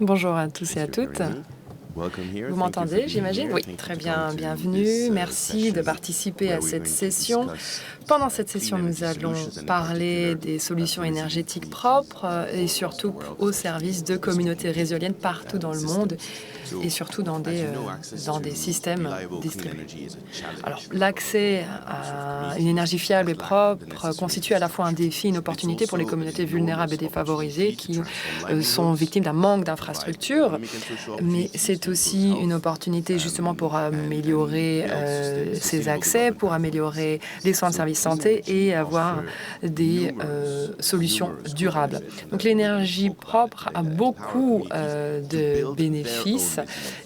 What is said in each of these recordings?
Bonjour à tous et à toutes. Vous m'entendez, j'imagine? Oui, très bien, bienvenue. Merci de participer à cette session. Pendant cette session, nous allons parler des solutions énergétiques propres et surtout au service de communautés résilientes partout dans le monde et surtout dans des systèmes distribués. Alors, l'accès à une énergie fiable et propre constitue à la fois un défi et une opportunité pour les communautés vulnérables et défavorisées qui sont victimes d'un manque d'infrastructures, mais c'est aussi une opportunité justement pour améliorer ces accès, pour améliorer les soins de service santé et avoir des solutions durables. Donc l'énergie propre a beaucoup de bénéfices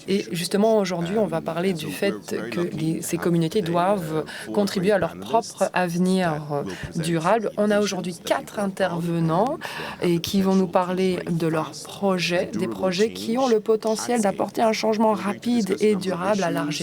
et justement aujourd'hui on va parler du fait que ces communautés doivent contribuer à leur propre avenir durable. On a aujourd'hui 4 intervenants et qui vont nous parler de leurs projets, des projets qui ont le potentiel d'apporter un changement rapide et durable à large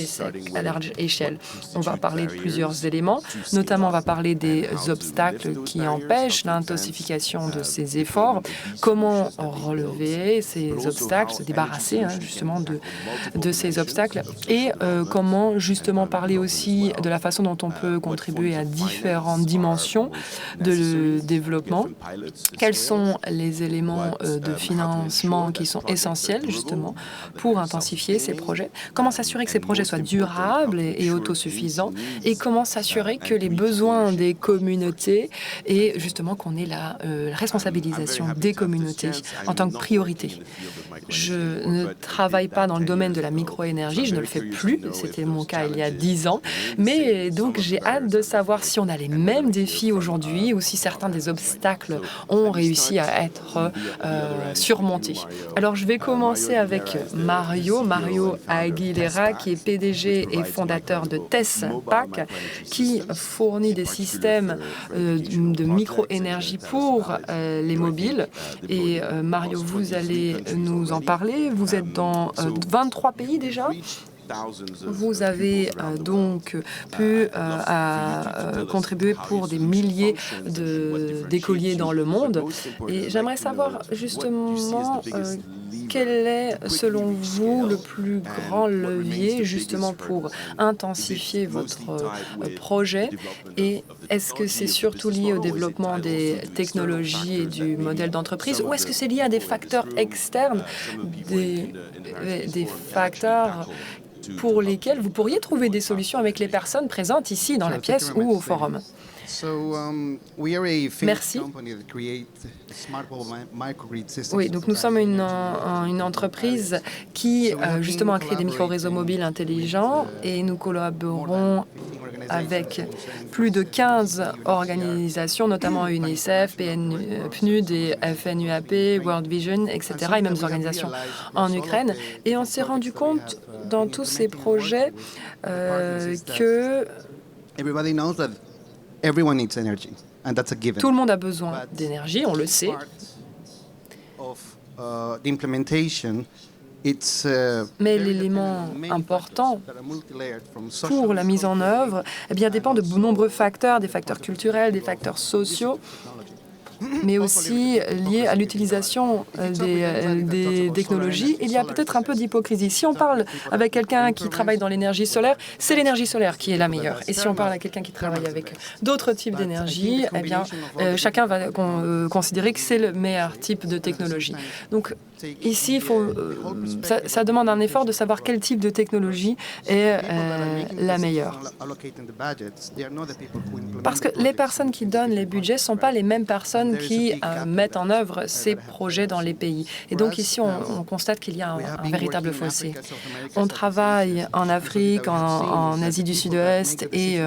échelle. On va parler de plusieurs éléments, notamment on va parler des obstacles qui empêchent l'intensification de ces efforts, comment relever ces obstacles, se débarrasser justement de ces obstacles et comment justement parler aussi de la façon dont on peut contribuer à différentes dimensions de développement. Quels sont les éléments de financement qui sont essentiels justement pour intensifier ces projets? Comment s'assurer que ces projets soient durables et autosuffisants? Et comment s'assurer que les besoins des communautés et justement qu'on ait la responsabilisation des communautés en tant que priorité? Je ne travaille pas dans le domaine de la microénergie, je ne le fais plus, c'était mon cas il y a 10 ans, mais donc j'ai hâte de savoir si on a les mêmes défis aujourd'hui ou si certains des obstacles ont réussi à être surmontés. Alors je vais commencer avec Mario Aguilera, qui est PDG et fondateur de TESS PAC, qui fournit des systèmes de microénergie pour les mobiles. Et Mario, vous allez nous en parler. Vous êtes dans 23 pays déjà. Vous avez donc pu contribuer pour des milliers d'écoliers dans le monde. Et j'aimerais savoir justement quel est, selon vous, le plus grand levier justement pour intensifier votre projet? Et est-ce que c'est surtout lié au développement des technologies et du modèle d'entreprise ou est-ce que c'est lié à des facteurs externes, des facteurs pour lesquels vous pourriez trouver des solutions avec les personnes présentes ici dans la pièce ou au forum? Merci. Oui, donc nous sommes une entreprise qui justement a créé des micro-réseaux mobiles intelligents et nous collaborons avec plus de 15 organisations, notamment UNICEF, PNUD et FNUAP, World Vision, etc., et même des organisations en Ukraine. Et on s'est rendu compte dans tous ces projets que tout le monde a besoin d'énergie, on le sait. Mais l'élément important pour la mise en œuvre dépend de nombreux facteurs, des facteurs culturels, des facteurs sociaux, mais aussi liés à l'utilisation des technologies. Il y a peut-être un peu d'hypocrisie. Si on parle avec quelqu'un qui travaille dans l'énergie solaire, c'est l'énergie solaire qui est la meilleure. Et si on parle à quelqu'un qui travaille avec d'autres types d'énergie, chacun va considérer que c'est le meilleur type de technologie. Donc, ici, ça demande un effort de savoir quel type de technologie est la meilleure. Parce que les personnes qui donnent les budgets ne sont pas les mêmes personnes qui mettent en œuvre ces projets dans les pays. Et donc ici, on constate qu'il y a un véritable fossé. On travaille en Afrique, en Asie du Sud-Est et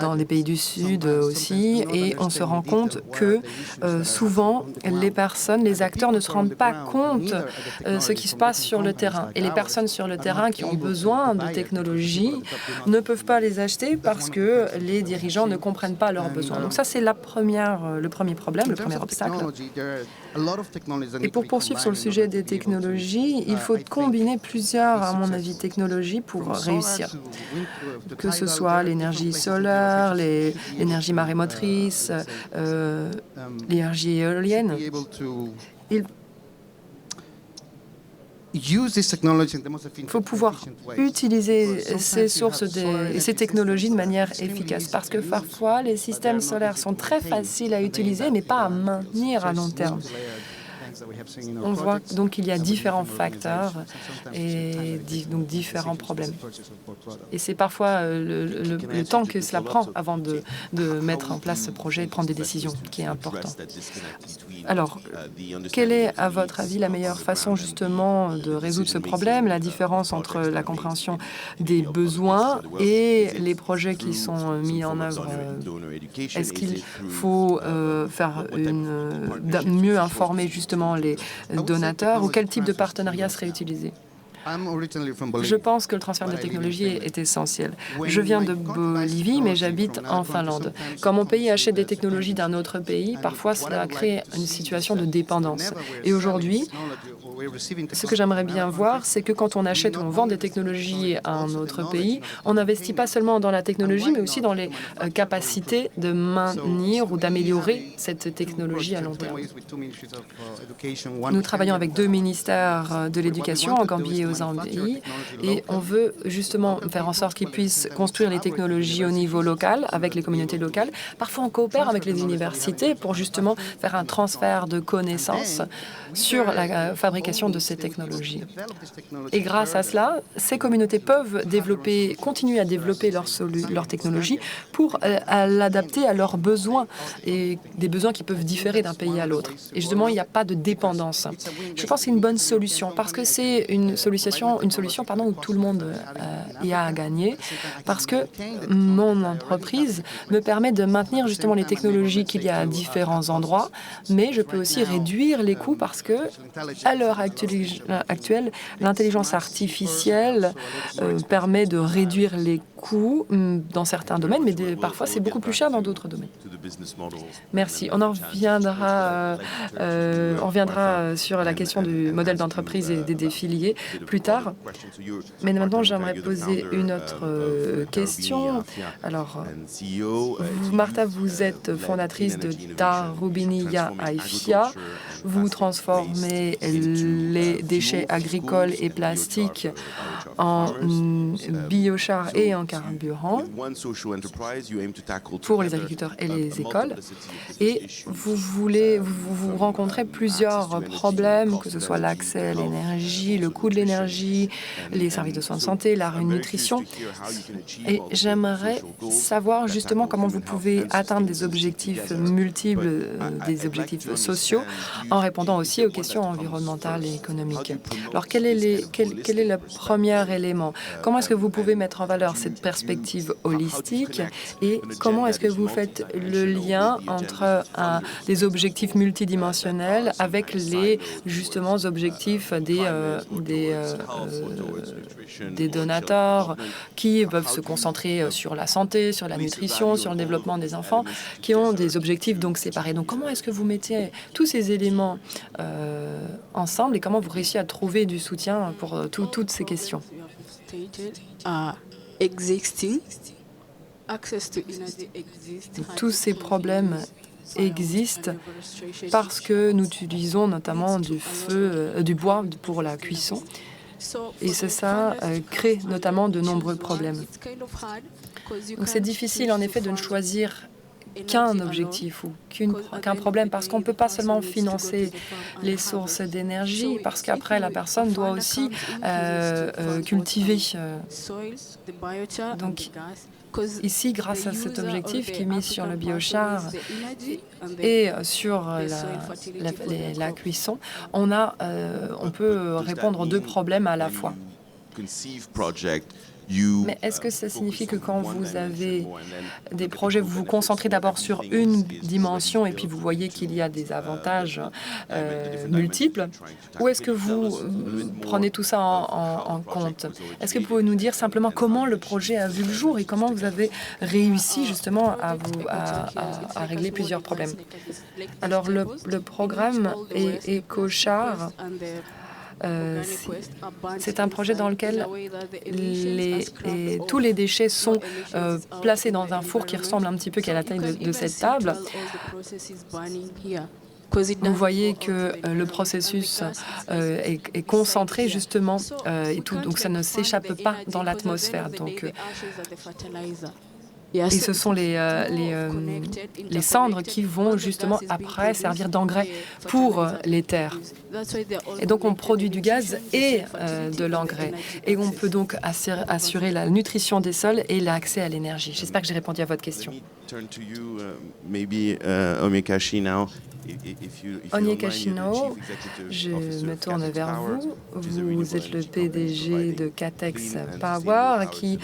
dans les pays du Sud aussi. Et on se rend compte que souvent, les acteurs ne se rendent pas compte ce qui se passe sur le terrain. Et les personnes sur le terrain qui ont besoin de technologies ne peuvent pas les acheter parce que les dirigeants ne comprennent pas leurs besoins. Donc ça, c'est le premier problème, le premier obstacle. Et pour poursuivre sur le sujet des technologies, il faut combiner plusieurs, à mon avis, technologies pour réussir. Que ce soit l'énergie solaire, l'énergie marémotrice, l'énergie éolienne. Il faut pouvoir utiliser ces sources et ces technologies de manière efficace parce que parfois, les systèmes solaires sont très faciles à utiliser, mais pas à maintenir à long terme. On voit donc qu'il y a différents facteurs et donc différents problèmes. Et c'est parfois le temps que cela prend avant de mettre en place ce projet et de prendre des décisions qui est important. Alors, quelle est, à votre avis, la meilleure façon justement de résoudre ce problème, la différence entre la compréhension des besoins et les projets qui sont mis en œuvre? Est-ce qu'il faut mieux informer justement les donateurs ou quel type de partenariat serait utilisé? Je pense que le transfert de technologie est essentiel. Je viens de Bolivie, mais j'habite en Finlande. Quand mon pays achète des technologies d'un autre pays, parfois cela crée une situation de dépendance. Et aujourd'hui, ce que j'aimerais bien voir, c'est que quand on achète ou on vend des technologies à un autre pays, on n'investit pas seulement dans la technologie, mais aussi dans les capacités de maintenir ou d'améliorer cette technologie à long terme. Nous travaillons avec 2 ministères de l'Éducation en Gambie et au Zambie, et on veut justement faire en sorte qu'ils puissent construire les technologies au niveau local, avec les communautés locales. Parfois, on coopère avec les universités pour justement faire un transfert de connaissances sur la fabrication de ces technologies. Et grâce à cela, ces communautés peuvent continuer à développer leur technologie pour l'adapter à leurs besoins et des besoins qui peuvent différer d'un pays à l'autre. Et justement, il n'y a pas de dépendance. Je pense que c'est une bonne solution parce que c'est une solution où tout le monde y a à gagner parce que mon entreprise me permet de maintenir justement les technologies qu'il y a à différents endroits, mais je peux aussi réduire les coûts parce que, à l'heure actuelle, l'intelligence artificielle permet de réduire les coûts dans certains domaines, mais parfois c'est beaucoup plus cher dans d'autres domaines. Merci. On reviendra sur la question du modèle d'entreprise et des défis liés plus tard. Mais maintenant, j'aimerais poser une autre question. Alors, Martha, vous êtes fondatrice de Darubiniya Aifia. Vous transformez les déchets agricoles et plastiques en biochar et en carburant pour les agriculteurs et les écoles. Et vous rencontrez plusieurs problèmes, que ce soit l'accès à l'énergie, le coût de l'énergie, les services de soins de santé, la nutrition. Et j'aimerais savoir justement comment vous pouvez atteindre des objectifs multiples, des objectifs sociaux, en répondant aussi aux questions environnementales et économiques. Alors, quel est le premier élément? Comment est-ce que vous pouvez mettre en valeur cette perspective holistique et comment est-ce que vous faites le lien entre des objectifs multidimensionnels avec les justement objectifs des donateurs qui peuvent se concentrer sur la santé, sur la nutrition, sur le développement des enfants, qui ont des objectifs donc séparés. Donc comment est-ce que vous mettez tous ces éléments ensemble et comment vous réussissez à trouver du soutien pour toutes ces questions? Tous ces problèmes existent parce que nous utilisons notamment du bois pour la cuisson. Et ça crée notamment de nombreux problèmes. Donc c'est difficile en effet de ne choisir qu'un objectif ou qu'un problème parce qu'on ne peut pas seulement financer les sources d'énergie parce qu'après la personne doit aussi cultiver. Donc ici, grâce à cet objectif qui est mis sur le biochar et sur la cuisson, on peut répondre aux 2 problèmes à la fois. Mais est-ce que ça signifie que quand vous avez des projets, vous vous concentrez d'abord sur une dimension et puis vous voyez qu'il y a des avantages multiples? Ou est-ce que vous prenez tout ça en compte? Est-ce que vous pouvez nous dire simplement comment le projet a vu le jour et comment vous avez réussi justement à régler plusieurs problèmes? Alors le programme EcoChar, c'est un projet dans lequel tous les déchets sont placés dans un four qui ressemble un petit peu à la taille de cette table. Vous voyez que le processus est concentré justement et tout, donc ça ne s'échappe pas dans l'atmosphère. Et ce sont les cendres qui vont justement après servir d'engrais pour les terres. Et donc on produit du gaz et de l'engrais. Et on peut donc assurer la nutrition des sols et l'accès à l'énergie. J'espère que j'ai répondu à votre question. Onyekashino, je me tourne vers vous. Vous êtes le PDG de Catex Power qui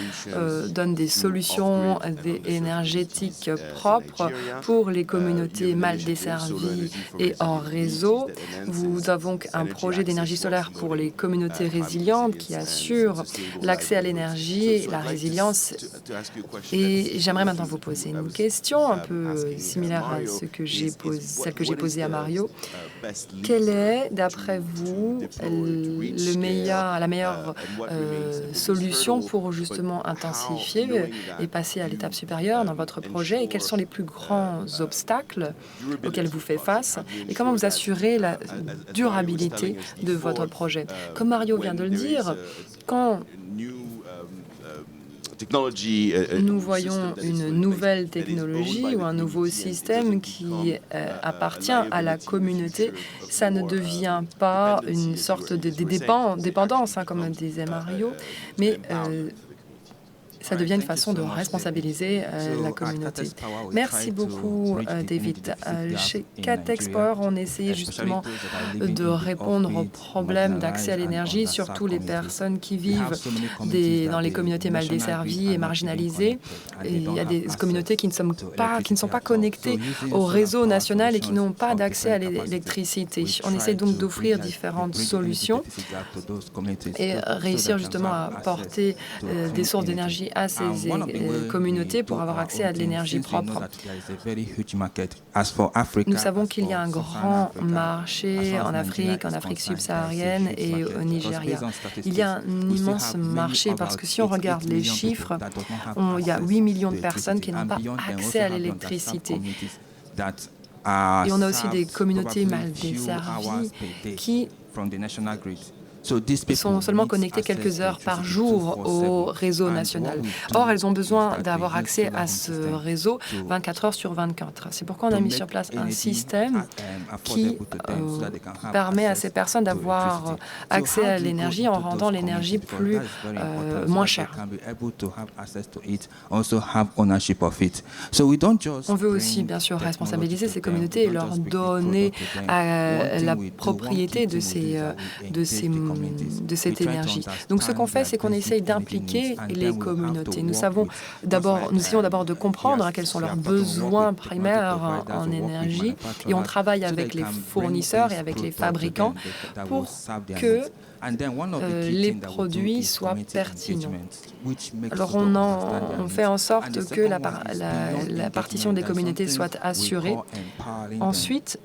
donne des solutions énergétiques propres pour les communautés mal desservies et hors réseau. Nous avons un projet d'énergie solaire pour les communautés résilientes qui assure l'accès à l'énergie, la résilience. Et j'aimerais maintenant vous poser une question un peu similaire à celle que j'ai posée à Mario. Quelle est, d'après vous, la meilleure solution pour justement intensifier et passer à l'étape supérieure dans votre projet? Et quels sont les plus grands obstacles auxquels vous faites face? Et comment vous assurez la durabilité de votre projet? Comme Mario vient de le dire, quand nous voyons une nouvelle technologie ou un nouveau système qui appartient à la communauté, ça ne devient pas une sorte de dépendance, comme disait Mario, mais ça devient une façon de responsabiliser la communauté. Merci beaucoup, David. Chez Catex Power, on essayait justement de répondre aux problèmes d'accès à l'énergie, surtout les personnes qui vivent dans les communautés mal desservies et marginalisées. Et il y a des communautés qui ne sont pas connectées au réseau national et qui n'ont pas d'accès à l'électricité. On essaie donc d'offrir différentes solutions et réussir justement à apporter des sources d'énergie à ces communautés pour avoir accès à de l'énergie propre. Nous savons qu'il y a un grand marché en Afrique subsaharienne et au Nigeria. Il y a un immense marché parce que si on regarde les chiffres, il y a 8 millions de personnes qui n'ont pas accès à l'électricité. Et on a aussi des communautés mal desservies qui sont seulement connectées quelques heures par jour au réseau national. Or, elles ont besoin d'avoir accès à ce réseau 24 heures sur 24. C'est pourquoi on a mis sur place un système qui permet à ces personnes d'avoir accès à l'énergie en rendant l'énergie moins chère. On veut aussi, bien sûr, responsabiliser ces communautés et leur donner la propriété de cette énergie. Donc ce qu'on fait, c'est qu'on essaye d'impliquer les communautés. Nous essayons d'abord de comprendre quels sont leurs besoins primaires en énergie et on travaille avec les fournisseurs et avec les fabricants pour que les produits soient pertinents. Alors on fait en sorte que la partition des communautés soit assurée. Ensuite,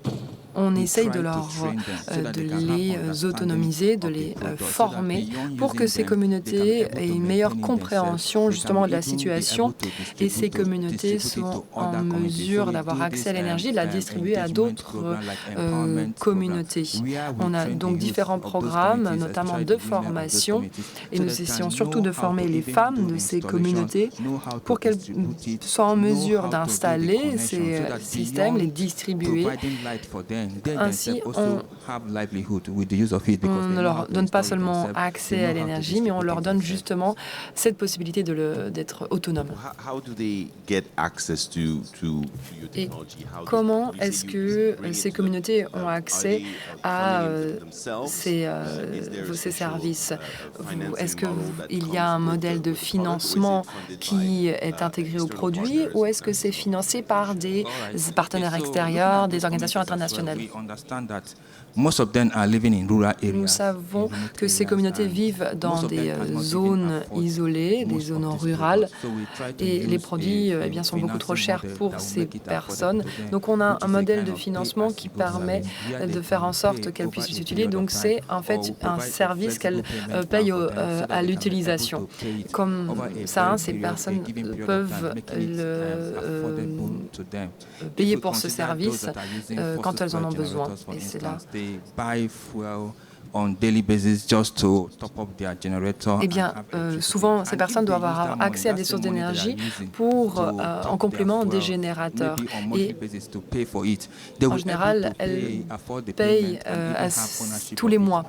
on essaye de les autonomiser, de les former pour que ces communautés aient une meilleure compréhension justement de la situation et ces communautés sont en mesure d'avoir accès à l'énergie, de la distribuer à d'autres communautés. On a donc différents programmes, notamment de formation, et nous essayons surtout de former les femmes de ces communautés pour qu'elles soient en mesure d'installer ces systèmes, les distribuer. Ainsi, on ne leur donne pas seulement accès à l'énergie, mais on leur donne justement cette possibilité d'être autonome. Et comment est-ce que ces communautés ont accès à ces services? Est-ce qu'il y a un modèle de financement qui est intégré au produit ou est-ce que c'est financé par des partenaires extérieurs, des organisations internationales? Nous savons que ces communautés vivent dans des zones isolées, des zones rurales, et les produits sont beaucoup trop chers pour ces personnes. Donc on a un modèle de financement qui permet de faire en sorte qu'elles puissent l'utiliser. Donc c'est en fait un service qu'elles payent à l'utilisation. Comme ça, ces personnes peuvent payer pour ce service quand elles en ont besoin. Et c'est là. Souvent, ces personnes doivent avoir accès à des sources d'énergie en complément des générateurs. Et en général, elles payent tous les mois.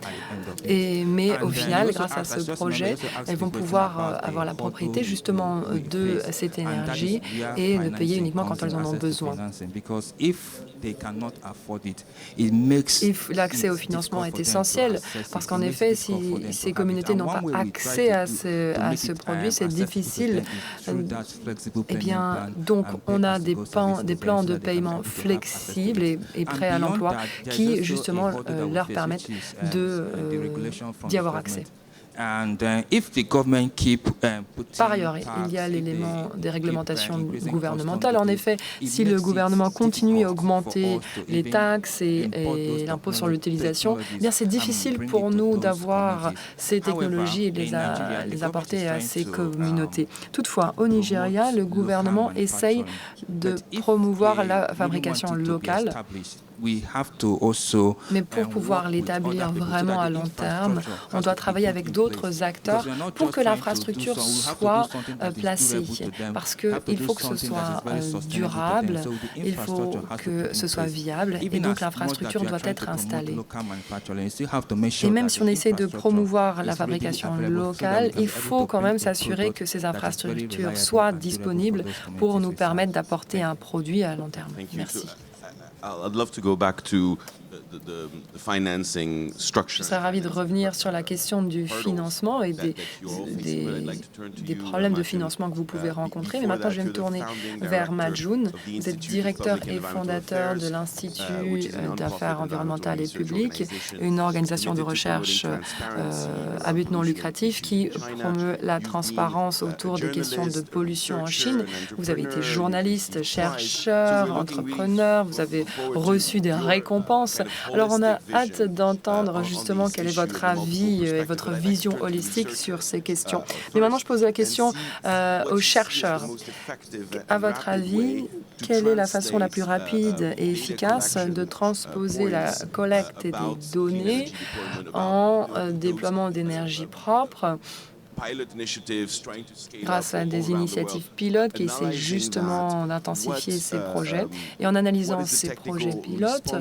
Mais au final, grâce à ce projet, elles vont pouvoir avoir la propriété justement de cette énergie et de payer uniquement quand elles en ont besoin. L'accès au financement est essentiel parce qu'en effet, si ces communautés n'ont pas accès à ce produit, c'est difficile. Donc, on a des plans de paiement flexibles et prêts à l'emploi qui, justement, leur permettent d'y avoir accès. Par ailleurs, il y a l'élément des réglementations gouvernementales. En effet, si le gouvernement continue à augmenter les taxes et l'impôt sur l'utilisation, c'est difficile pour nous d'avoir ces technologies et de les apporter à ces communautés. Toutefois, au Nigeria, le gouvernement essaye de promouvoir la fabrication locale. Mais pour pouvoir l'établir vraiment à long terme, on doit travailler avec d'autres acteurs pour que l'infrastructure soit placée. Parce qu'il faut que ce soit durable, il faut que ce soit viable, et donc l'infrastructure doit être installée. Et même si on essaie de promouvoir la fabrication locale, il faut quand même s'assurer que ces infrastructures soient disponibles pour nous permettre d'apporter un produit à long terme. Merci. Je serais ravi de revenir sur la question du financement et des problèmes de financement que vous pouvez rencontrer. Mais maintenant, je vais me tourner vers Majun. Vous êtes directeur et fondateur de l'Institut d'affaires environnementales et publiques, une organisation de recherche à but non lucratif qui promeut la transparence autour des questions de pollution en Chine. Vous avez été journaliste, chercheur, entrepreneur, vous avez reçu des récompenses. Alors, on a hâte d'entendre justement quel est votre avis et votre vision holistique sur ces questions. Mais maintenant, je pose la question aux chercheurs. À votre avis, quelle est la façon la plus rapide et efficace de transposer la collecte des données en déploiement d'énergie propre grâce à des initiatives pilotes qui essaient justement d'intensifier ces projets? Et en analysant ces projets pilotes,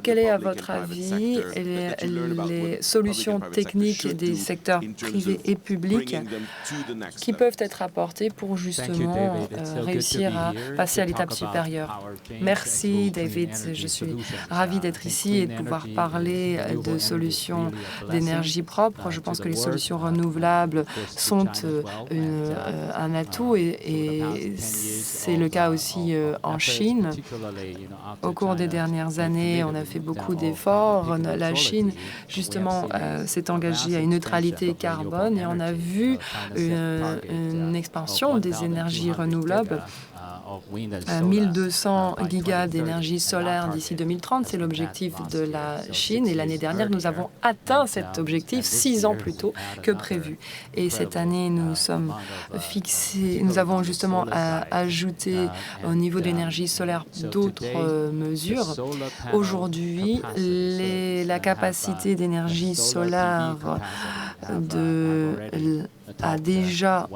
quelle est, à votre avis, les solutions techniques des secteurs privés et publics qui peuvent être apportées pour justement réussir à passer à l'étape supérieure? Merci, David. Je suis ravie d'être ici et de pouvoir parler de solutions d'énergie propre. Je pense que les solutions renouvelables sont un atout et c'est le cas aussi en Chine. Au cours des dernières années, on a fait beaucoup d'efforts. La Chine, justement, s'est engagée à une neutralité carbone et on a vu une expansion des énergies renouvelables. 1200 gigas d'énergie solaire d'ici 2030, c'est l'objectif de la Chine. Et l'année dernière, nous avons atteint cet objectif 6 ans plus tôt que prévu. Et cette année, nous avons justement ajouté au niveau de l'énergie solaire d'autres mesures. Aujourd'hui, la capacité d'énergie solaire a déjà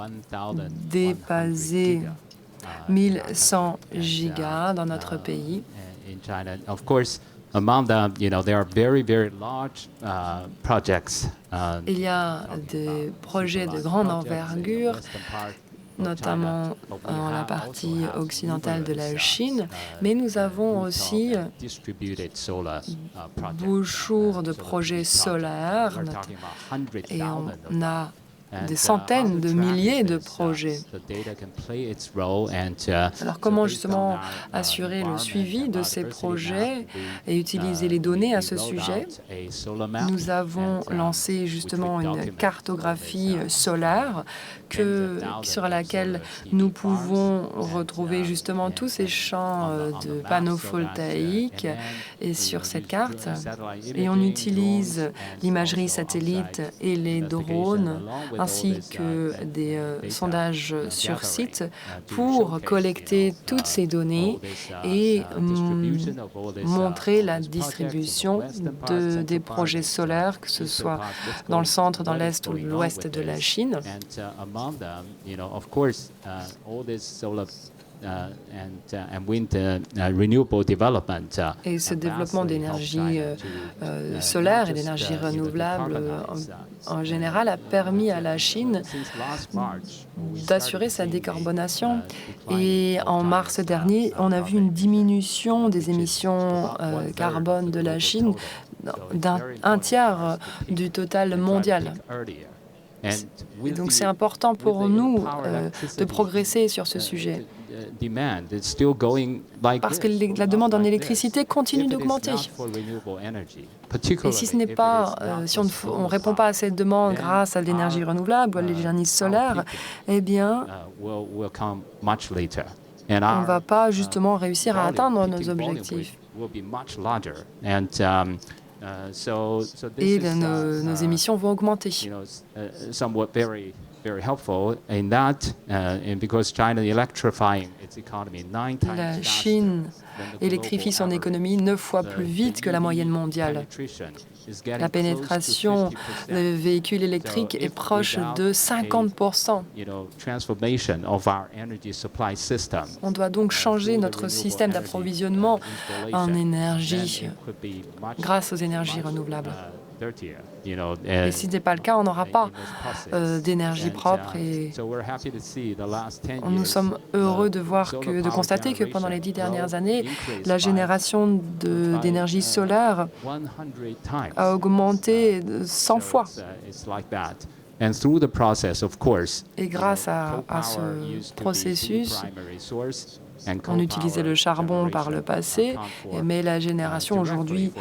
dépassé 1100 gigas dans notre pays. Il y a des projets de grande envergure, notamment dans la partie occidentale de la Chine, mais nous avons aussi beaucoup de projets solaires et on a des centaines de milliers de projets. Alors comment justement assurer le suivi de ces projets et utiliser les données à ce sujet? Nous avons lancé justement une cartographie solaire sur laquelle nous pouvons retrouver justement tous ces champs de panneaux photovoltaïques et sur cette carte. Et on utilise l'imagerie satellite et les drones ainsi que des sondages sur site pour collecter toutes ces données et montrer la distribution des projets solaires, que ce soit dans le centre, dans l'est ou l'ouest de la Chine. Et ce développement d'énergie solaire et d'énergie renouvelable en général a permis à la Chine d'assurer sa décarbonation. Et en mars dernier, on a vu une diminution des émissions carbone de la Chine d'un tiers du total mondial. Et donc c'est important pour nous de progresser sur ce sujet. Parce que la demande en électricité continue d'augmenter. Et si ce n'est pas, si on ne répond pas à cette demande grâce à l'énergie renouvelable ou à l'énergie solaire, eh bien, on ne va pas justement réussir à atteindre nos objectifs. Et nos émissions vont augmenter. La Chine électrifie son économie 9 fois plus vite que la moyenne mondiale. La pénétration des véhicules électriques est proche de 50%. On doit donc changer notre système d'approvisionnement en énergie grâce aux énergies renouvelables. Et si ce n'est pas le cas, on n'aura pas d'énergie propre. Et nous sommes heureux de constater que pendant les 10 dernières années, la génération d'énergie solaire a augmenté 100 fois. Et grâce à ce processus, on utilisait le charbon par le passé, mais la génération aujourd'hui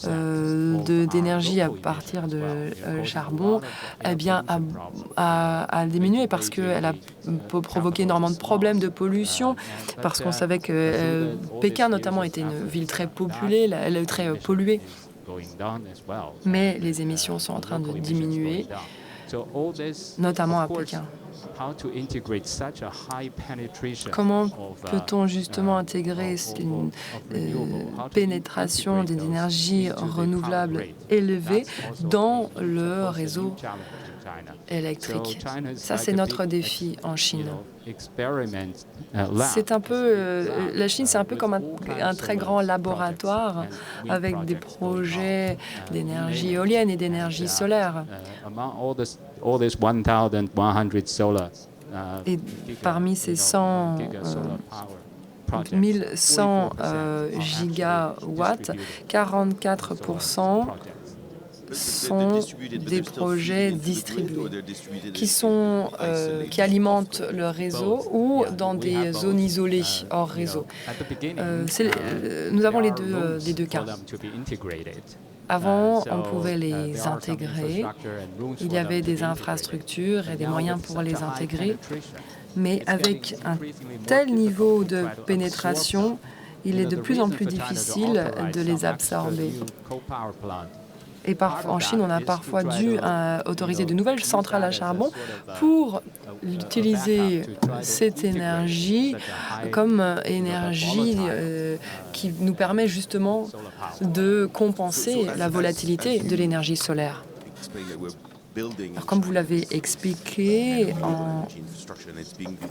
d'énergie à partir de charbon a diminué parce qu'elle peut provoquer énormément de problèmes de pollution, parce qu'on savait que Pékin notamment était une ville très peuplée, elle est très polluée. Mais les émissions sont en train de diminuer, notamment à Pékin. Comment peut-on justement intégrer une pénétration des énergies renouvelables élevées dans le réseau électrique? Ça, c'est notre défi en Chine. C'est un peu, la Chine, c'est un peu comme un très grand laboratoire avec des projets d'énergie éolienne et d'énergie solaire. Et parmi ces 1100 gigawatts, 44% sont des projets distribués qui alimentent le réseau ou dans des zones isolées hors réseau. Nous avons les deux cas. Avant, on pouvait les intégrer. Il y avait des infrastructures et des moyens pour les intégrer. Mais avec un tel niveau de pénétration, il est de plus en plus difficile de les absorber. Et en Chine, on a parfois dû autoriser de nouvelles centrales à charbon pour utiliser cette énergie comme énergie qui nous permet justement de compenser la volatilité de l'énergie solaire. Alors, comme vous l'avez expliqué,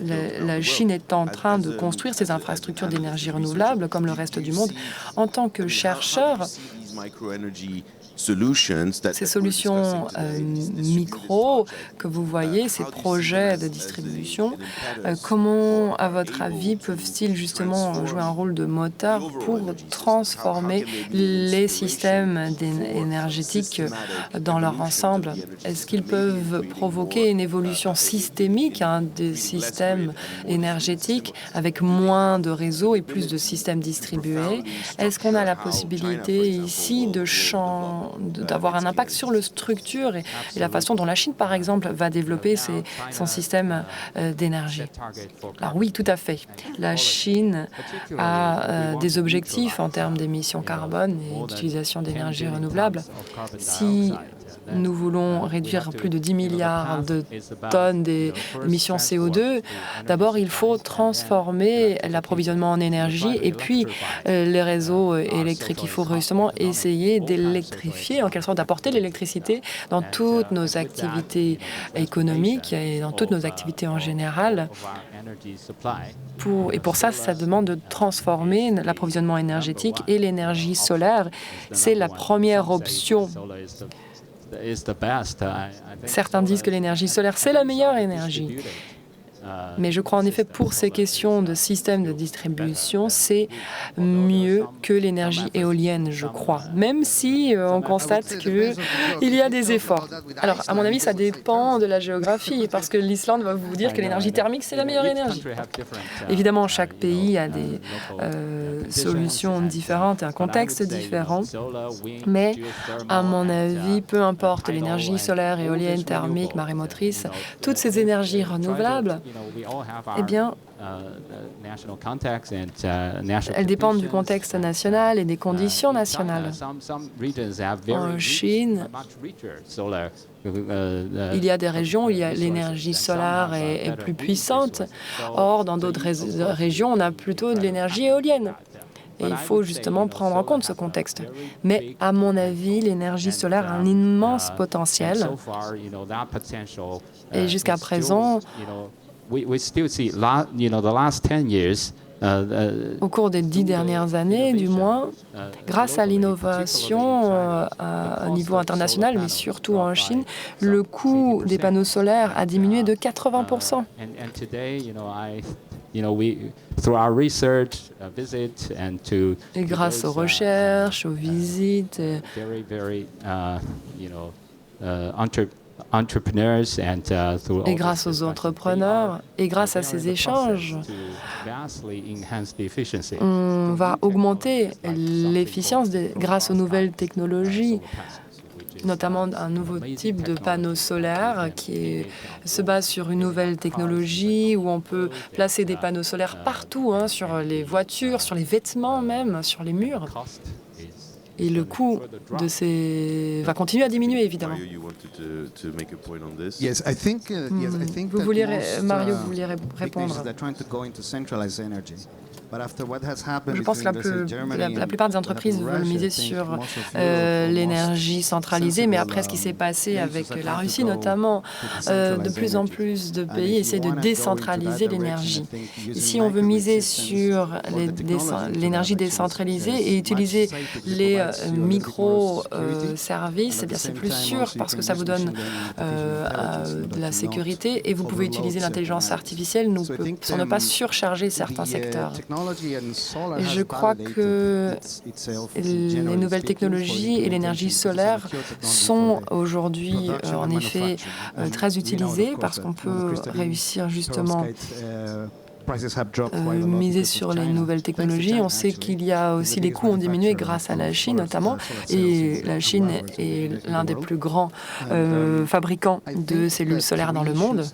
la Chine est en train de construire ses infrastructures d'énergie renouvelable comme le reste du monde. En tant que chercheur, Ces solutions micro que vous voyez, ces projets de distribution, comment, à votre avis, peuvent-ils justement jouer un rôle de moteur pour transformer les systèmes énergétiques dans leur ensemble? Est-ce qu'ils peuvent provoquer une évolution systémique des systèmes énergétiques avec moins de réseaux et plus de systèmes distribués? Est-ce qu'on a la possibilité ici d'avoir un impact sur la structure et la façon dont la Chine, par exemple, va développer son système d'énergie? Alors oui, tout à fait. La Chine a des objectifs en termes d'émissions carbone et d'utilisation d'énergie renouvelable. Si nous voulons réduire plus de 10 milliards de tonnes d'émissions CO2. D'abord, il faut transformer l'approvisionnement en énergie et puis les réseaux électriques. Il faut justement essayer d'électrifier, en quelque sorte d'apporter l'électricité dans toutes nos activités économiques et dans toutes nos activités en général. Et pour ça, ça demande de transformer l'approvisionnement énergétique et l'énergie solaire. C'est la première option. Certains disent que l'énergie solaire, c'est la meilleure énergie. Mais je crois en effet pour ces questions de système de distribution, c'est mieux que l'énergie éolienne, je crois. Même si on constate qu'il y a des efforts. Alors, à mon avis, ça dépend de la géographie, parce que l'Islande va vous dire que l'énergie thermique, c'est la meilleure énergie. Évidemment, chaque pays a des solutions différentes et un contexte différent. Mais, à mon avis, peu importe l'énergie solaire, éolienne, thermique, marémotrice, toutes ces énergies renouvelables, eh bien, elles dépendent du contexte national et des conditions nationales. En Chine, il y a des régions où l'énergie solaire est plus puissante. Or, dans d'autres régions, on a plutôt de l'énergie éolienne. Et il faut justement prendre en compte ce contexte. Mais à mon avis, l'énergie solaire a un immense potentiel. Et jusqu'à présent, au cours des 10 dernières années, du moins, grâce à l'innovation à niveau international, mais surtout en Chine, le coût des panneaux solaires a diminué de 80%. Et grâce aux recherches, aux visites, et grâce aux entrepreneurs, et grâce à ces échanges, on va augmenter l'efficience grâce aux nouvelles technologies, notamment un nouveau type de panneau solaire qui se base sur une nouvelle technologie où on peut placer des panneaux solaires partout, sur les voitures, sur les vêtements même, sur les murs. Et le coût de va continuer à diminuer, évidemment. Mario, vous vouliez répondre. Je pense que la plupart des entreprises veulent miser sur l'énergie centralisée, mais après ce qui s'est passé avec la Russie notamment, de plus en plus de pays essaient de décentraliser l'énergie. Si on veut miser sur l'énergie décentralisée et utiliser les micro-services, eh bien c'est plus sûr parce que ça vous donne de la sécurité et vous pouvez utiliser l'intelligence artificielle pour ne pas surcharger certains secteurs. Et je crois que les nouvelles technologies et l'énergie solaire sont aujourd'hui en effet très utilisées parce qu'on peut réussir justement miser sur les nouvelles technologies. On sait qu'il y a aussi les coûts ont diminué grâce à la Chine notamment, et la Chine est l'un des plus grands fabricants de cellules solaires dans le monde.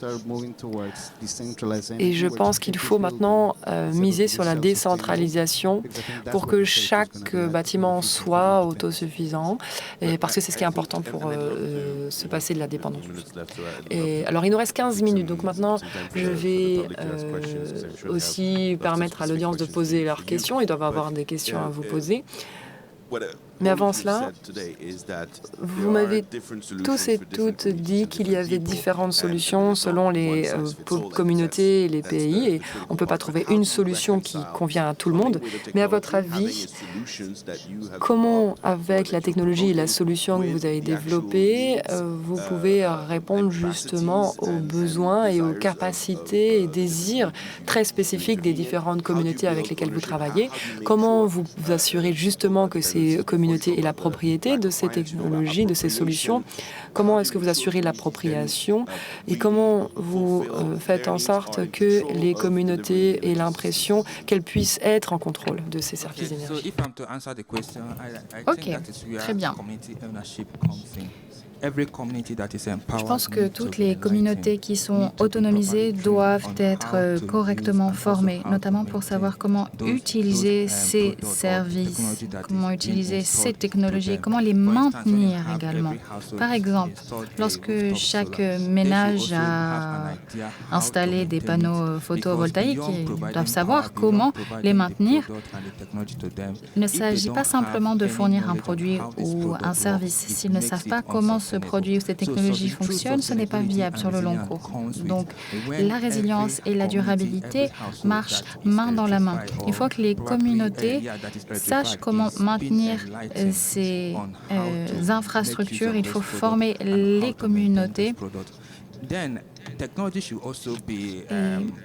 Et je pense qu'il faut maintenant miser sur la décentralisation pour que chaque bâtiment soit autosuffisant, et parce que c'est ce qui est important pour se passer de la dépendance. Et alors, il nous reste 15 minutes, donc maintenant, je vais aussi permettre à l'audience de poser leurs questions. Ils doivent avoir des questions à vous poser. Mais avant cela, vous m'avez tous et toutes dit qu'il y avait différentes solutions selon les communautés et les pays, et on ne peut pas trouver une solution qui convient à tout le monde. Mais à votre avis, comment, avec la technologie et la solution que vous avez développée, vous pouvez répondre justement aux besoins et aux capacités et désirs très spécifiques des différentes communautés avec lesquelles vous travaillez? Comment vous vous assurez justement que ces communautés aient la propriété de ces technologies, de ces solutions? Comment est-ce que vous assurez l'appropriation et comment vous faites en sorte que les communautés aient l'impression qu'elles puissent être en contrôle de ces services d'énergie? Ok, très bien. Je pense que toutes les communautés qui sont autonomisées doivent être correctement formées, notamment pour savoir comment utiliser ces services, comment utiliser ces technologies, comment les maintenir également. Par exemple, lorsque chaque ménage a installé des panneaux photovoltaïques, ils doivent savoir comment les maintenir. Il ne s'agit pas simplement de fournir un produit ou un service. S'ils ne savent pas comment ce produit ou cette technologie fonctionne, ce n'est pas viable sur le long cours. Donc, la résilience et la durabilité marchent main dans la main. Il faut que les communautés sachent comment maintenir ces infrastructures. Il faut former les communautés.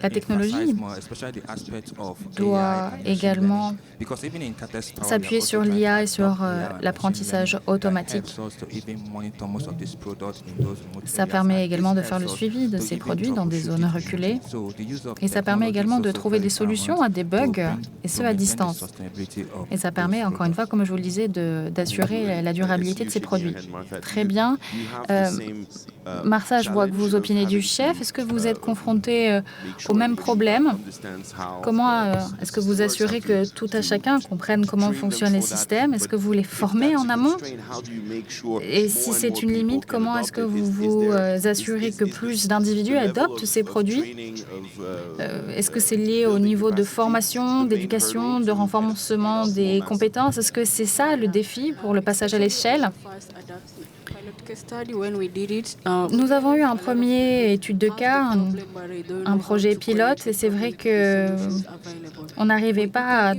La technologie doit également s'appuyer sur l'IA et sur l'apprentissage automatique. Ça permet également de faire le suivi de ces produits dans des zones reculées et ça permet également de trouver des solutions à des bugs et ce à distance. Et ça permet, encore une fois, comme je vous le disais, d'assurer la durabilité de ces produits. Très bien. Martha, je vois que vous opinez du chef. Est-ce que vous êtes confronté au même problème? Comment est-ce que vous assurez que tout à chacun comprenne comment fonctionnent les systèmes? Est-ce que vous les formez en amont? Et si c'est une limite, comment est-ce que vous vous assurez que plus d'individus adoptent ces produits? Est-ce que c'est lié au niveau de formation, d'éducation, de renforcement des compétences? Est-ce que c'est ça le défi pour le passage à l'échelle? Nous avons eu un premier étude de cas, un projet pilote, et c'est vrai qu'on n'arrivait pas à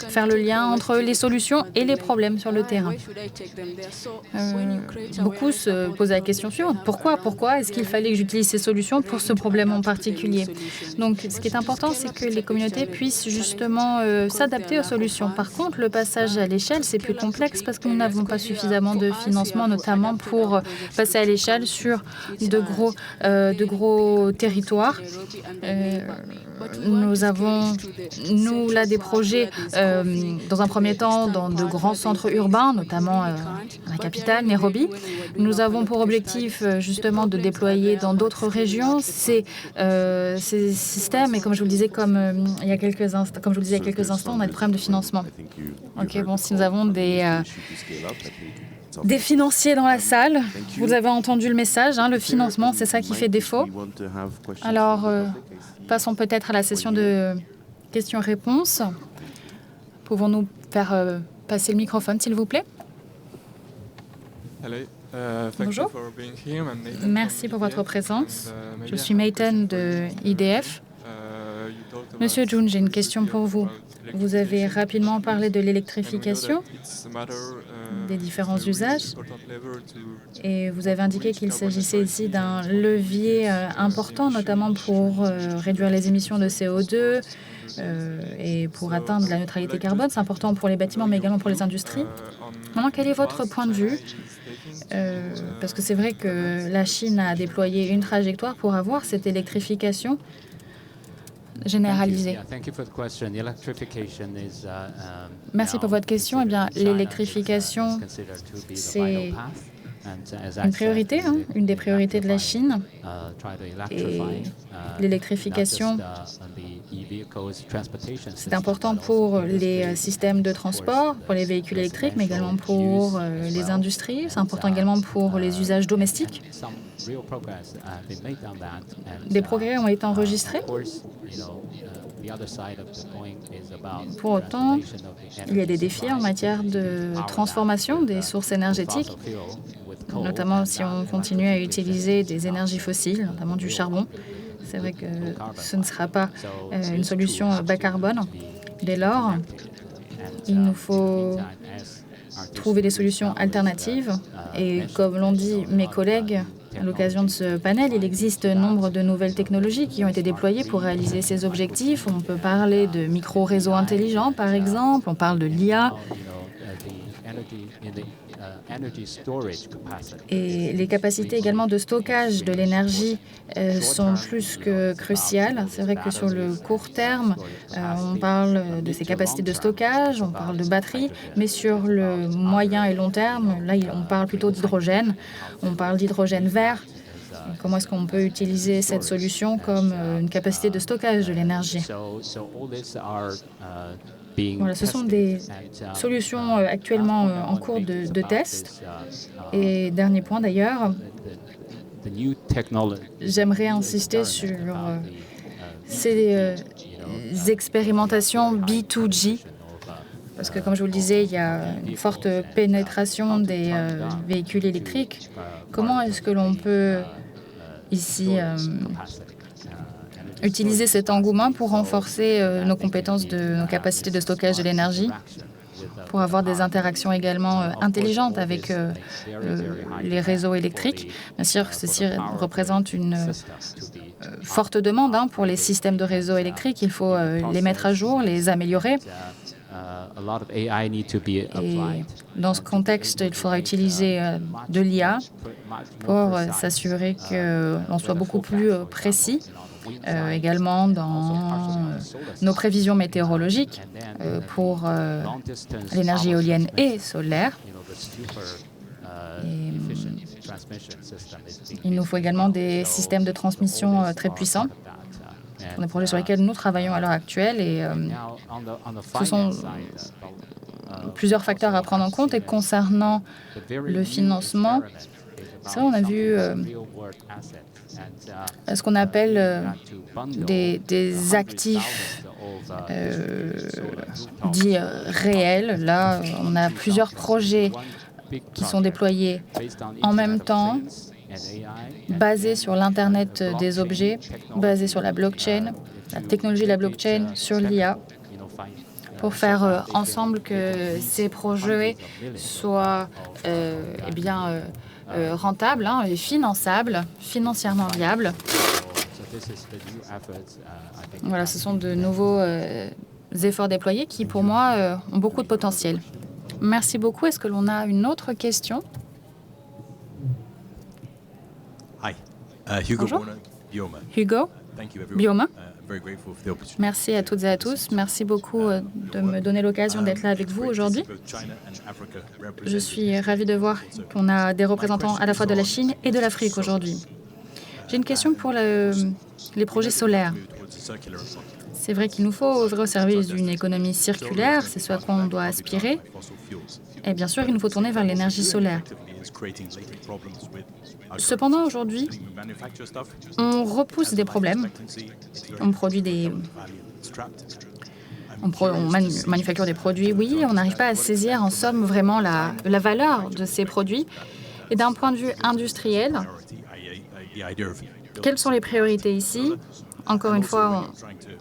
faire le lien entre les solutions et les problèmes sur le terrain. Beaucoup se posaient la question suivante. Pourquoi est-ce qu'il fallait que j'utilise ces solutions pour ce problème en particulier? Donc, ce qui est important, c'est que les communautés puissent justement s'adapter aux solutions. Par contre, le passage à l'échelle, c'est plus complexe parce que nous n'avons pas suffisamment de financement, notamment pour passer à l'échelle sur de gros territoires. Nous avons, là, des projets, dans un premier temps, dans de grands centres urbains, notamment la capitale, Nairobi. Nous avons pour objectif, justement, de déployer dans d'autres régions ces systèmes. Et comme je vous le disais, il y a quelques instants, on a des problèmes de financement. Ok, bon, si nous avons des financiers dans la salle, vous avez entendu le message, le financement, c'est ça qui fait défaut. Alors, passons peut-être à la session de questions-réponses. Pouvons-nous faire passer le microphone, s'il vous plaît? Bonjour. Merci pour votre présence. Je suis Mayton de IDF. Monsieur Jun, j'ai une question pour vous. Vous avez rapidement parlé de l'électrification, des différents usages, et vous avez indiqué qu'il s'agissait ici d'un levier important, notamment pour réduire les émissions de CO2 et pour atteindre la neutralité carbone. C'est important pour les bâtiments, mais également pour les industries. Maintenant, quel est votre point de vue? Parce que c'est vrai que la Chine a déployé une trajectoire pour avoir cette électrification généralisée. Merci pour votre question. Eh bien, l'électrification, c'est une priorité, une des priorités de la Chine. Et l'électrification, c'est important pour les systèmes de transport, pour les véhicules électriques, mais également pour les industries. C'est important également pour les usages domestiques. Des progrès ont été enregistrés. Pour autant, il y a des défis en matière de transformation des sources énergétiques, notamment si on continue à utiliser des énergies fossiles, notamment du charbon. C'est vrai que ce ne sera pas une solution bas carbone. Dès lors, il nous faut trouver des solutions alternatives. Et comme l'ont dit mes collègues à l'occasion de ce panel, il existe nombre de nouvelles technologies qui ont été déployées pour réaliser ces objectifs. On peut parler de micro-réseaux intelligents, par exemple. On parle de l'IA. Et les capacités également de stockage de l'énergie sont plus que cruciales. C'est vrai que sur le court terme, on parle de ces capacités de stockage, on parle de batteries, mais sur le moyen et long terme, là, on parle plutôt d'hydrogène. On parle d'hydrogène vert. Comment est-ce qu'on peut utiliser cette solution comme une capacité de stockage de l'énergie? Voilà, ce sont des solutions actuellement en cours de test. Et dernier point d'ailleurs, j'aimerais insister sur ces expérimentations B2G, parce que comme je vous le disais, il y a une forte pénétration des véhicules électriques. Comment est-ce que l'on peut ici utiliser cet engouement pour renforcer nos compétences, nos capacités de stockage de l'énergie, pour avoir des interactions également intelligentes avec les réseaux électriques. Bien sûr, ceci représente une forte demande pour les systèmes de réseaux électriques. Il faut les mettre à jour, les améliorer. Et dans ce contexte, il faudra utiliser de l'IA pour s'assurer que l'on soit beaucoup plus précis. Également dans nos prévisions météorologiques pour l'énergie éolienne et solaire. Et il nous faut également des systèmes de transmission très puissants. Ce sont des projets sur lesquels nous travaillons à l'heure actuelle et ce sont plusieurs facteurs à prendre en compte. Et concernant le financement, ça, on a vu ce qu'on appelle des actifs dits réels. Là, on a plusieurs projets qui sont déployés en même temps, basés sur l'Internet des objets, basés sur la blockchain, la technologie de la blockchain, sur l'IA, pour faire ensemble que ces projets soient rentables et finançables, financièrement viables. Voilà, ce sont de nouveaux efforts déployés qui, pour moi, ont beaucoup de potentiel. Merci beaucoup. Est-ce que l'on a une autre question? Bonjour. Hugo Bioma. Merci à toutes et à tous. Merci beaucoup de me donner l'occasion d'être là avec vous aujourd'hui. Je suis ravie de voir qu'on a des représentants à la fois de la Chine et de l'Afrique aujourd'hui. J'ai une question pour les projets solaires. C'est vrai qu'il nous faut œuvrer au service d'une économie circulaire, c'est ce à quoi on doit aspirer. Et bien sûr, il nous faut tourner vers l'énergie solaire. Cependant, aujourd'hui, on repousse des problèmes. On produit on manufacture des produits, oui, on n'arrive pas à saisir en somme vraiment la valeur de ces produits. Et d'un point de vue industriel, quelles sont les priorités ici? Encore une fois,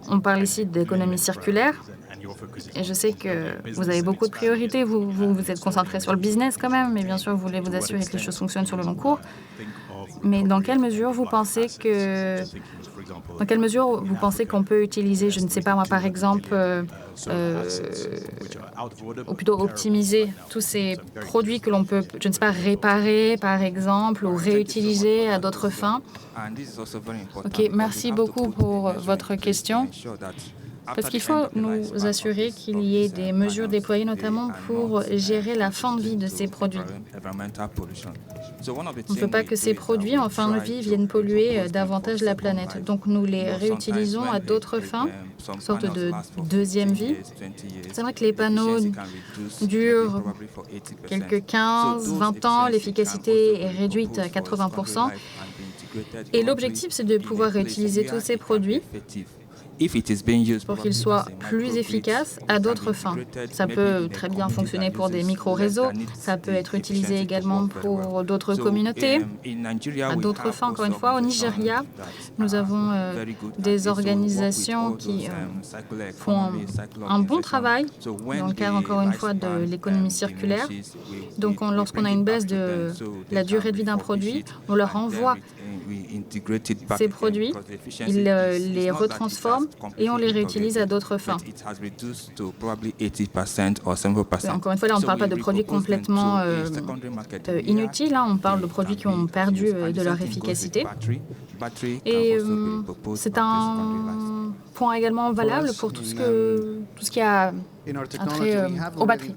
on parle ici d'économie circulaire. Et je sais que vous avez beaucoup de priorités. Vous êtes concentré sur le business quand même, mais bien sûr, vous voulez vous assurer que les choses fonctionnent sur le long cours. Mais dans quelle mesure vous pensez qu'on peut utiliser, je ne sais pas moi, par exemple, ou plutôt optimiser tous ces produits que l'on peut, je ne sais pas, réparer, par exemple, ou réutiliser à d'autres fins? Ok, merci beaucoup pour votre question. Parce qu'il faut nous assurer qu'il y ait des mesures déployées, notamment pour gérer la fin de vie de ces produits. On ne veut pas que ces produits en fin de vie viennent polluer davantage la planète. Donc nous les réutilisons à d'autres fins, une sorte de deuxième vie. C'est vrai que les panneaux durent quelques 15-20 ans, l'efficacité est réduite à 80%. Et l'objectif, c'est de pouvoir réutiliser tous ces produits pour qu'ils soient plus efficaces à d'autres fins. Ça peut très bien fonctionner pour des micro-réseaux, ça peut être utilisé également pour d'autres communautés, à d'autres fins, encore une fois. Au Nigeria, nous avons des organisations qui font un bon travail dans le cadre, encore une fois, de l'économie circulaire. Donc, lorsqu'on a une baisse de la durée de vie d'un produit, on leur envoie ces produits, ils les retransforment et on les réutilise à d'autres fins. Encore une fois, là, on ne parle pas de produits complètement inutiles, hein, on parle de produits qui ont perdu de leur efficacité. Et c'est un point également valable pour tout ce qui a trait aux batteries.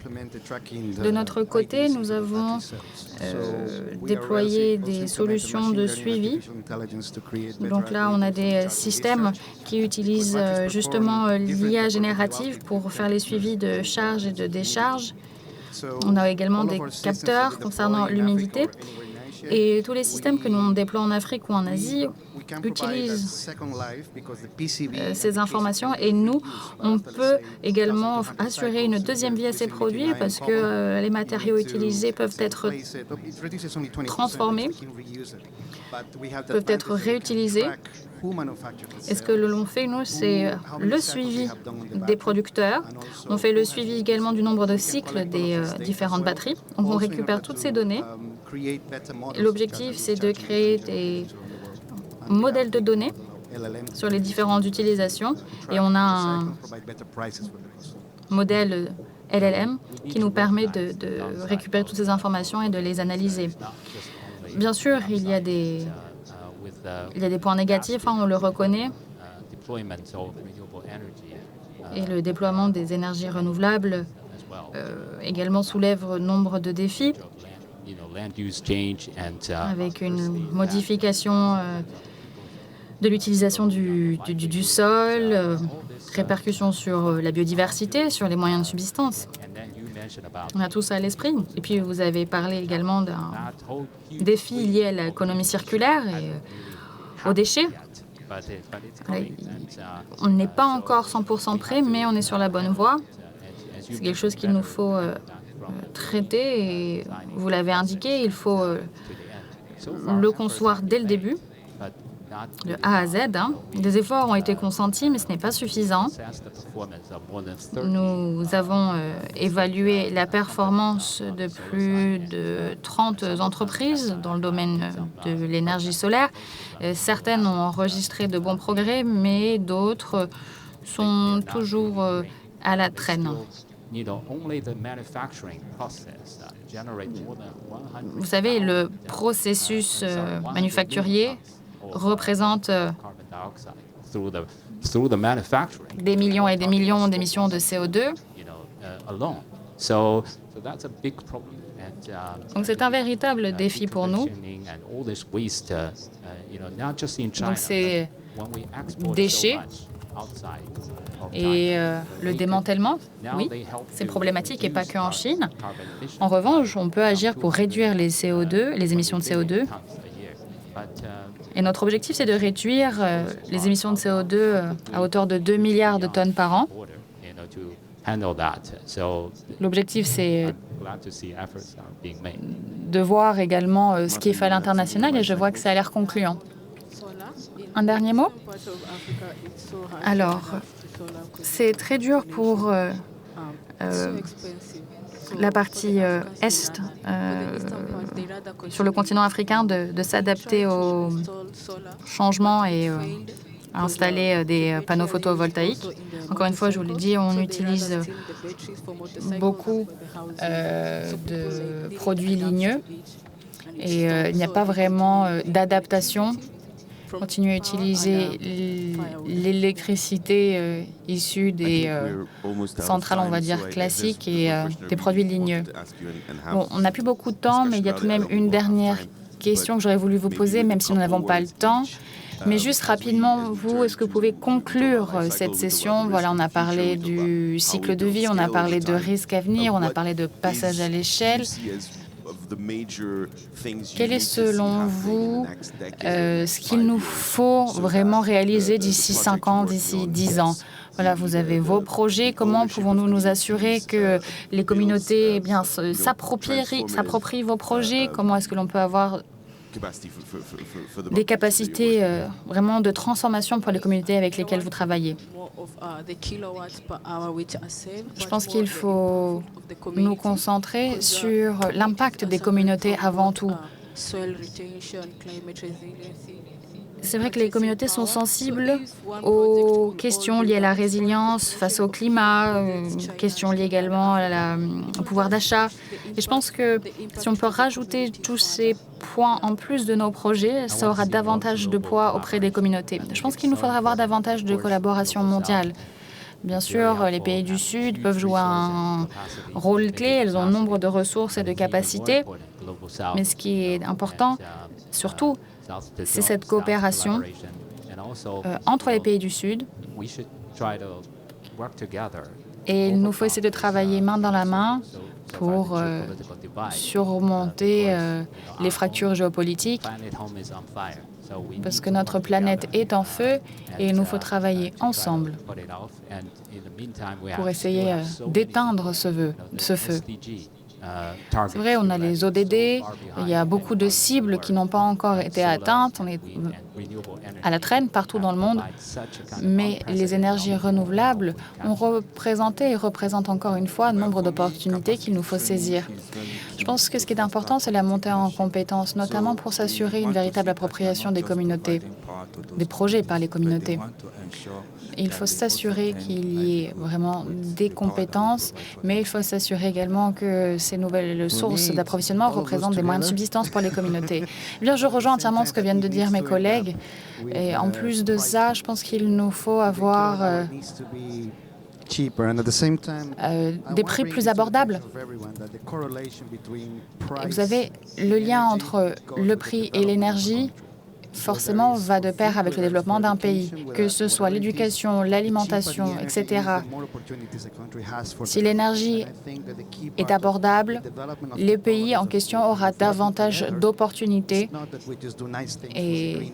De notre côté, nous avons déployé des solutions de suivi. Donc là, on a des systèmes qui utilisent justement l'IA générative pour faire les suivis de charge et de décharge. On a également des capteurs concernant l'humidité. Et tous les systèmes que nous déployons en Afrique ou en Asie utilisent ces informations et nous, on peut également assurer une deuxième vie à ces produits parce que les matériaux utilisés peuvent être transformés, peuvent être réutilisés. Et ce que l'on fait, nous, c'est le suivi des producteurs. On fait le suivi également du nombre de cycles des différentes batteries. Donc, on récupère toutes ces données. L'objectif, c'est de créer des modèles de données sur les différentes utilisations. Et on a un modèle LLM qui nous permet de récupérer toutes ces informations et de les analyser. Bien sûr, il y a des points négatifs, hein, on le reconnaît. Et le déploiement des énergies renouvelables également soulève nombre de défis, avec une modification de l'utilisation du sol, répercussions sur la biodiversité, sur les moyens de subsistance. On a tout ça à l'esprit. Et puis, vous avez parlé également d'un défi lié à l'économie circulaire et aux déchets. On n'est pas encore 100% prêt, mais on est sur la bonne voie. C'est quelque chose qu'il nous faut traiter et vous l'avez indiqué, il faut le concevoir dès le début, de A à Z. Hein. Des efforts ont été consentis, mais ce n'est pas suffisant. Nous avons évalué la performance de plus de 30 entreprises dans le domaine de l'énergie solaire. Certaines ont enregistré de bons progrès, mais d'autres sont toujours à la traîne. Vous savez, le processus manufacturier représente des millions et des millions d'émissions de CO2. Donc c'est un véritable défi pour nous. Donc ces déchets et le démantèlement, oui, c'est problématique et pas qu'en Chine. En revanche, on peut agir pour réduire les CO2, les émissions de CO2. Et notre objectif, c'est de réduire les émissions de CO2 à hauteur de 2 milliards de tonnes par an. L'objectif, c'est de voir également ce qui est fait à l'international et je vois que ça a l'air concluant. Un dernier mot? Alors, c'est très dur pour la partie Est, sur le continent africain, de s'adapter aux changements et à installer des panneaux photovoltaïques. Encore une fois, je vous l'ai dit, on utilise beaucoup de produits ligneux et il n'y a pas vraiment d'adaptation continuer à utiliser l'électricité issue des centrales, on va dire, classiques et des produits ligneux. Bon, on n'a plus beaucoup de temps, mais il y a tout de même une dernière question que j'aurais voulu vous poser, même si nous n'avons pas le temps. Mais juste rapidement, vous, est-ce que vous pouvez conclure cette session? Voilà, on a parlé du cycle de vie, on a parlé de risques à venir, on a parlé de passage à l'échelle. Quel est, selon vous, ce qu'il nous faut vraiment réaliser d'ici 5 ans, d'ici 10 ans? Voilà, vous avez vos projets. Comment pouvons-nous nous assurer que les communautés s'approprient vos projets? Comment est-ce que l'on peut avoir des capacités vraiment de transformation pour les communautés avec lesquelles vous travaillez? Je pense qu'il faut nous concentrer sur l'impact des communautés avant tout. C'est vrai que les communautés sont sensibles aux questions liées à la résilience face au climat, questions liées également au pouvoir d'achat. Et je pense que si on peut rajouter tous ces points en plus de nos projets, ça aura davantage de poids auprès des communautés. Je pense qu'il nous faudra avoir davantage de collaboration mondiale. Bien sûr, les pays du Sud peuvent jouer un rôle clé. Elles ont nombre de ressources et de capacités. Mais ce qui est important, surtout, c'est cette coopération entre les pays du Sud. Et il nous faut essayer de travailler main dans la main pour surmonter les fractures géopolitiques, parce que notre planète est en feu et il nous faut travailler ensemble pour essayer d'éteindre ce feu. C'est vrai, on a les ODD, il y a beaucoup de cibles qui n'ont pas encore été atteintes, on est à la traîne partout dans le monde, mais les énergies renouvelables ont représenté et représentent encore une fois un nombre d'opportunités qu'il nous faut saisir. Je pense que ce qui est important, c'est la montée en compétences, notamment pour s'assurer une véritable appropriation des communautés, des projets par les communautés. Il faut s'assurer qu'il y ait vraiment des compétences, mais il faut s'assurer également que ces nouvelles sources d'approvisionnement représentent des moyens de subsistance pour les communautés. Eh bien, je rejoins entièrement ce que viennent de dire mes collègues. Et en plus de ça, je pense qu'il nous faut avoir des prix plus abordables. Et vous savez, le lien entre le prix et l'énergie forcément va de pair avec le développement d'un pays, que ce soit l'éducation, l'alimentation, etc. Si l'énergie est abordable, le pays en question aura davantage d'opportunités. Et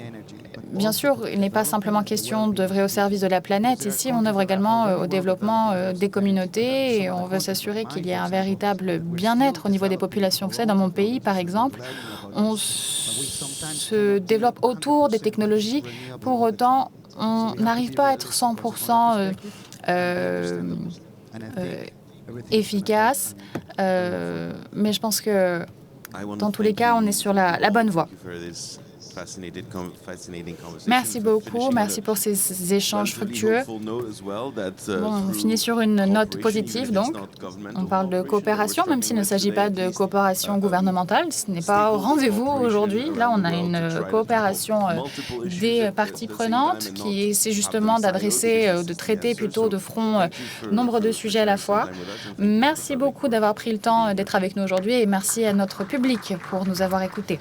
bien sûr, il n'est pas simplement question d'œuvrer au service de la planète. Ici, on œuvre également au développement des communautés et on veut s'assurer qu'il y ait un véritable bien-être au niveau des populations. Vous savez, dans mon pays, par exemple, on se développe autour des technologies. Pour autant, on n'arrive pas à être 100% efficace. Mais je pense que, dans tous les cas, on est sur la bonne voie. Merci beaucoup, merci pour ces échanges fructueux. On finit sur une note positive, donc. On parle de coopération, même s'il ne s'agit pas de coopération gouvernementale. Ce n'est pas au rendez-vous aujourd'hui. Là, on a une coopération des parties prenantes qui essaie justement d'adresser, de traiter plutôt de front nombre de sujets à la fois. Merci beaucoup d'avoir pris le temps d'être avec nous aujourd'hui et merci à notre public pour nous avoir écoutés.